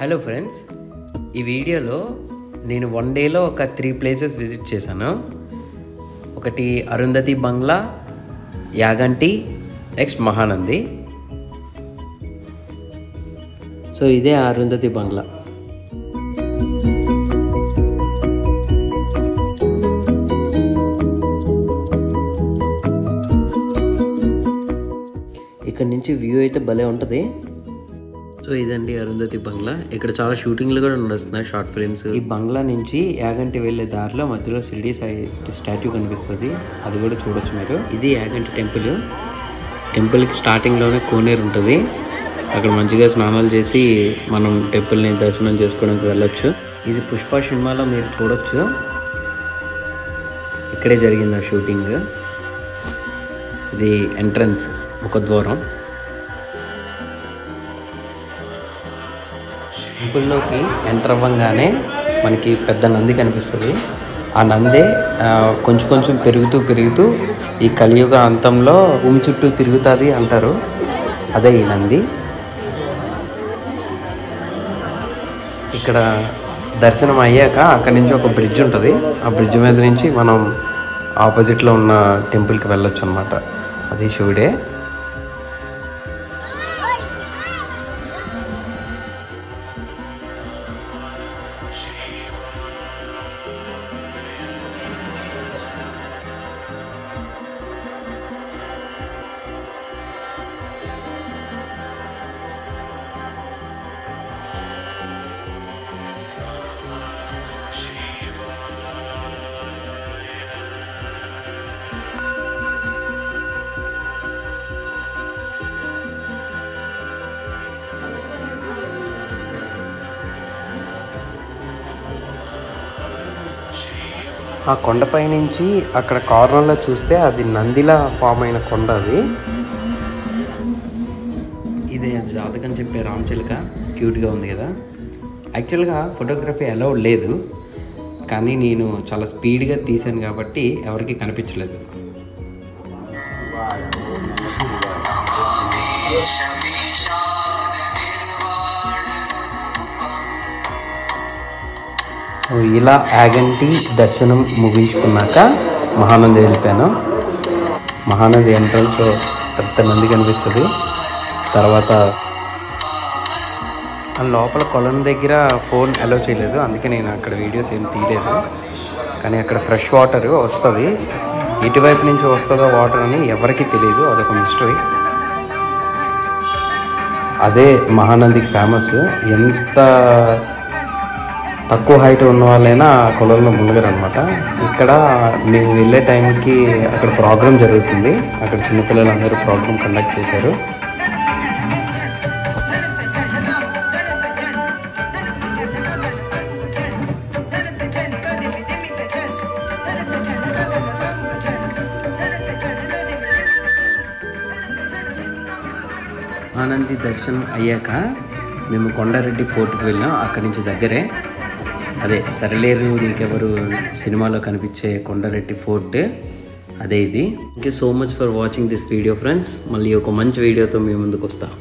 Hello friends, ఈ వీడియోలో నేను 1 డేలో ఒక 3 ప్లేసెస్ విజిట్ చేశాను. ఒకటి అరుంధతి బంగ్లా, యాగంటి, నెక్స్ట్ మహానంది. సో ఇదే అరుంధతి బంగ్లా. ఇక్కడ నుంచి వ్యూ అయితే భలే ఉంటుంది. సో ఇదండి అరుంధతి బంగ్లా. ఇక్కడ చాలా షూటింగ్లు కూడా నడుస్తున్నాయి, షార్ట్ ఫిల్మ్స్. ఈ బంగ్లా నుంచి యాగంటి వెళ్ళే దారిలో మధ్యలో షిరిడి సాయి స్టాట్యూ కనిపిస్తుంది, అది కూడా చూడొచ్చు మీరు. ఇది యాగంటి టెంపుల్. టెంపుల్కి స్టార్టింగ్లోనే కోనేరు ఉంటుంది. అక్కడ మంచిగా స్నానాలు చేసి మనం టెంపుల్ని దర్శనం చేసుకోవడానికి వెళ్ళొచ్చు. ఇది పుష్ప సినిమాలో మీరు చూడొచ్చు, ఇక్కడే జరిగింది ఆ షూటింగ్. ఇది ఎంట్రన్స్, ముఖద్వారం. టెంపుల్లోకి ఎంటర్ అవ్వగానే మనకి పెద్ద నంది కనిపిస్తుంది. ఆ నందే కొంచెం కొంచెం పెరుగుతూ ఈ కలియుగ అంతంలో భూమి చుట్టూ తిరుగుతుంది అంటారు. అదే ఈ నంది. ఇక్కడ దర్శనం అయ్యాక అక్కడి నుంచి ఒక బ్రిడ్జ్ ఉంటుంది. ఆ బ్రిడ్జ్ మీద నుంచి మనం ఆపోజిట్లో ఉన్న టెంపుల్కి వెళ్ళొచ్చు అన్నమాట. అది శివుడే. ఆ కొండపై నుంచి అక్కడ కార్నర్లో చూస్తే అది నందిలా ఫామ్ అయిన కొండ. అది ఇదే జాతకం చెప్పే రామచిలుక. క్యూట్గా ఉంది కదా. యాక్చువల్గా ఫోటోగ్రఫీ అలౌడ్ లేదు, కానీ నేను చాలా స్పీడ్గా తీశాను కాబట్టి ఎవరికి కనిపించలేదు. సో ఇలా యాగంటి దర్శనం ముగించుకున్నాక మహానంది వెళ్ళిపోయాను. మహానంది ఎంట్రన్స్లో పెద్ద నంది కనిపిస్తుంది. తర్వాత లోపల కొలను దగ్గర ఫోన్ అలౌ చేయలేదు, అందుకే నేను అక్కడ వీడియోస్ ఏం తీయలేదు. కానీ అక్కడ ఫ్రెష్ వాటర్ వస్తుంది. ఎటువైపు నుంచి వస్తుందో వాటర్ అని ఎవరికీ తెలియదు, అదొక మిస్టరీ. అదే మహానందికి ఫేమస్. ఎంత తక్కువ హైట్ ఉన్న వాళ్ళైనా ఆ కొలంలో మునగరు అనమాట. ఇక్కడ మేము వెళ్ళే టైంకి అక్కడ ప్రోగ్రామ్ జరుగుతుంది. అక్కడ చిన్నపిల్లలందరూ ప్రోగ్రామ్ కండక్ట్ చేశారు. మహానంది దర్శనం అయ్యాక మేము కొండారెడ్డి ఫోర్ట్కి వెళ్ళాం. అక్కడి నుంచి దగ్గరే. అదే సరలేరు నీకెవరు సినిమాలో కనిపించే కొండారెడ్డి ఫోర్ట్, అదే ఇది. Thank you so much for watching this video friends. మళ్ళీ ఒక మంచి వీడియోతో మీ ముందుకు వస్తాం.